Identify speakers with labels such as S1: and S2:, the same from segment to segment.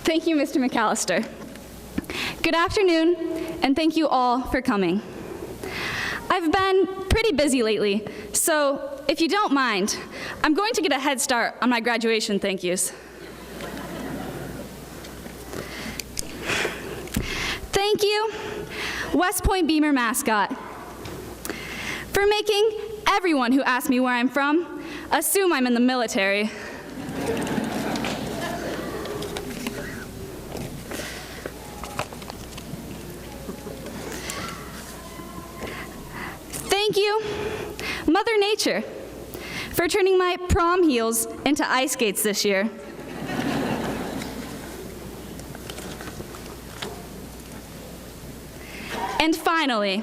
S1: Thank you, Mr. McAllister. Good afternoon, and thank you all for coming. I've been pretty busy lately, so if you don't mind, I'm going to get a head start on my graduation thank yous. Thank you, West Point Beamer mascot, for making everyone who asks me where I'm from assume I'm in the military. Thank you, Mother Nature, for turning my prom heels into ice skates this year. And finally,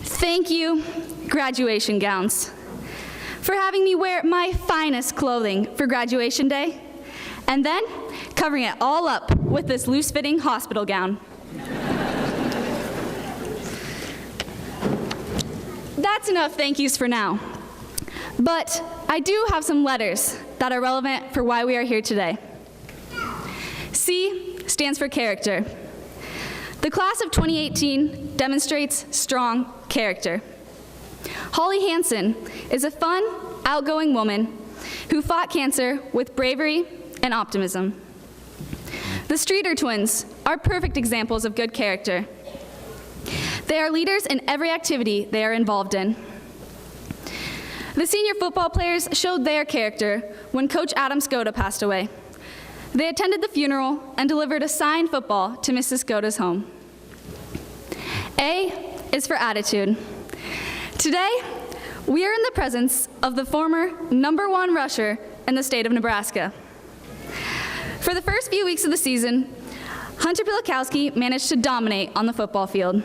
S1: thank you, graduation gowns, for having me wear my finest clothing for graduation day, and then covering it all up with this loose-fitting hospital gown. That's enough thank yous for now, but I do have some letters that are relevant for why we are here today. C stands for character. The class of 2018 demonstrates strong character. Holly Hansen is a fun, outgoing woman who fought cancer with bravery and optimism. The Streeter twins are perfect examples of good character. They are leaders in every activity they are involved in. The senior football players showed their character when Coach Adam Skoda passed away. They attended the funeral and delivered a signed football to Mrs. Skoda's home. A is for attitude. Today, we are in the presence of the former #1 rusher in the state of Nebraska. For the first few weeks of the season, Hunter Pilikowski managed to dominate on the football field.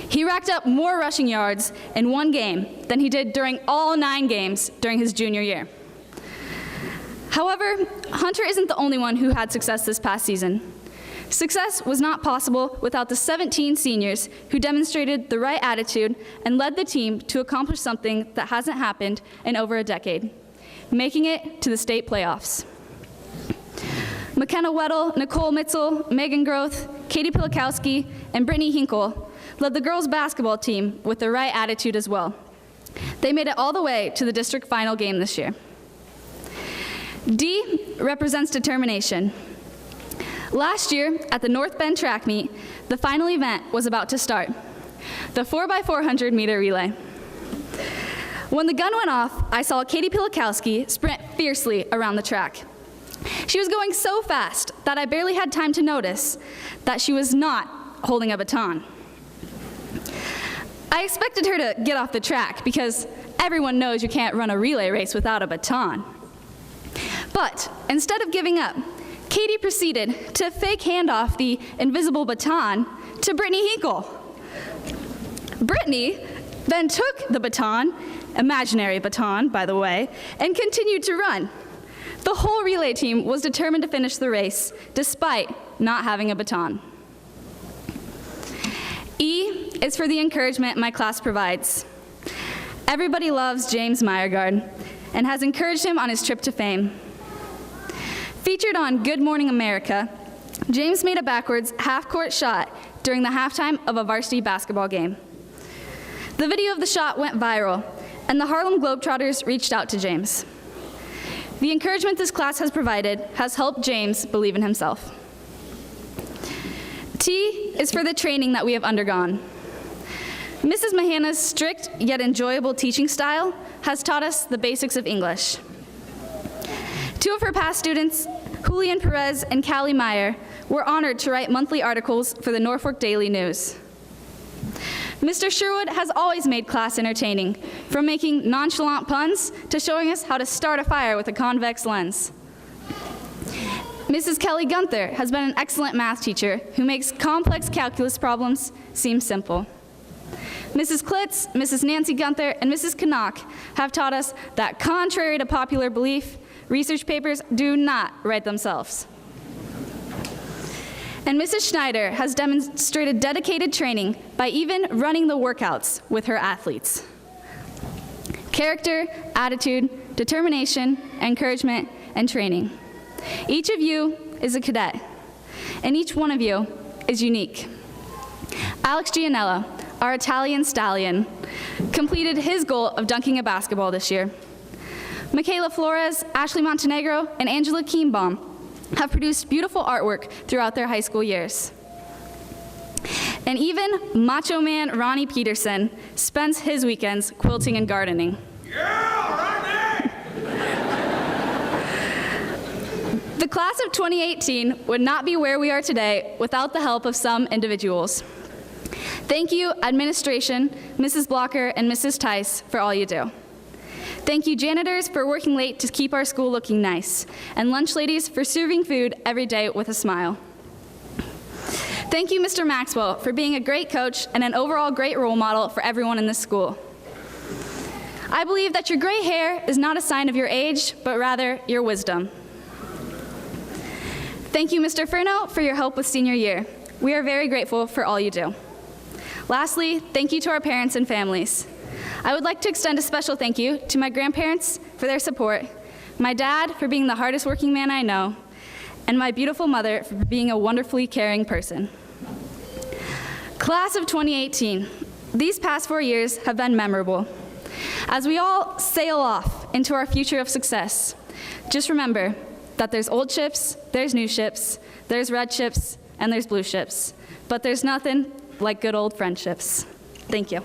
S1: He racked up more rushing yards in one game than he did during all 9 games during his junior year. However, Hunter isn't the only one who had success this past season. Success was not possible without the 17 seniors who demonstrated the right attitude and led the team to accomplish something that hasn't happened in over a decade, making it to the state playoffs. McKenna Weddle, Nicole Mitzel, Megan Groth, Katie Pilikowski, and Brittany Hinkle led the girls' basketball team with the right attitude as well. They made it all the way to the district final game this year. D represents determination. Last year, at the North Bend track meet, the final event was about to start, the 4x400 meter relay. When the gun went off, I saw Katie Pilikowski sprint fiercely around the track. She was going so fast that I barely had time to notice that she was not holding a baton. I expected her to get off the track because everyone knows you can't run a relay race without a baton. But instead of giving up, Katie proceeded to fake hand off the invisible baton to Brittany Hinkle. Brittany then took the baton, imaginary baton, by the way, and continued to run. The whole relay team was determined to finish the race, despite not having a baton. E is for the encouragement my class provides. Everybody loves James Meyergard and has encouraged him on his trip to fame. Featured on Good Morning America, James made a backwards half-court shot during the halftime of a varsity basketball game. The video of the shot went viral, and the Harlem Globetrotters reached out to James. The encouragement this class has provided has helped James believe in himself. T is for the training that we have undergone. Mrs. Mahana's strict yet enjoyable teaching style has taught us the basics of English. 2 of her past students, Julian Perez and Callie Meyer, were honored to write monthly articles for the Norfolk Daily News. Mr. Sherwood has always made class entertaining, from making nonchalant puns to showing us how to start a fire with a convex lens. Mrs. Kelly Gunther has been an excellent math teacher who makes complex calculus problems seem simple. Mrs. Klitz, Mrs. Nancy Gunther, and Mrs. Knock have taught us that, contrary to popular belief, research papers do not write themselves. And Mrs. Schneider has demonstrated dedicated training by even running the workouts with her athletes. Character, attitude, determination, encouragement, and training. Each of you is a cadet, and each one of you is unique. Alex Gianella, our Italian stallion, completed his goal of dunking a basketball this year. Michaela Flores, Ashley Montenegro, and Angela Kienbaum have produced beautiful artwork throughout their high school years. And even Macho Man Ronnie Peterson spends his weekends quilting and gardening.
S2: Yeah, right there!
S1: The class of 2018 would not be where we are today without the help of some individuals. Thank you, administration, Mrs. Blocker and Mrs. Tice, for all you do. Thank you, janitors, for working late to keep our school looking nice, and lunch ladies for serving food every day with a smile. Thank you, Mr. Maxwell, for being a great coach and an overall great role model for everyone in this school. I believe that your gray hair is not a sign of your age, but rather your wisdom. Thank you, Mr. Furno, for your help with senior year. We are very grateful for all you do. Lastly, thank you to our parents and families. I would like to extend a special thank you to my grandparents for their support, my dad for being the hardest working man I know, and my beautiful mother for being a wonderfully caring person. Class of 2018, these past 4 years have been memorable. As we all sail off into our future of success, just remember that there's old ships, there's new ships, there's red ships, and there's blue ships, but there's nothing like good old friendships. Thank you.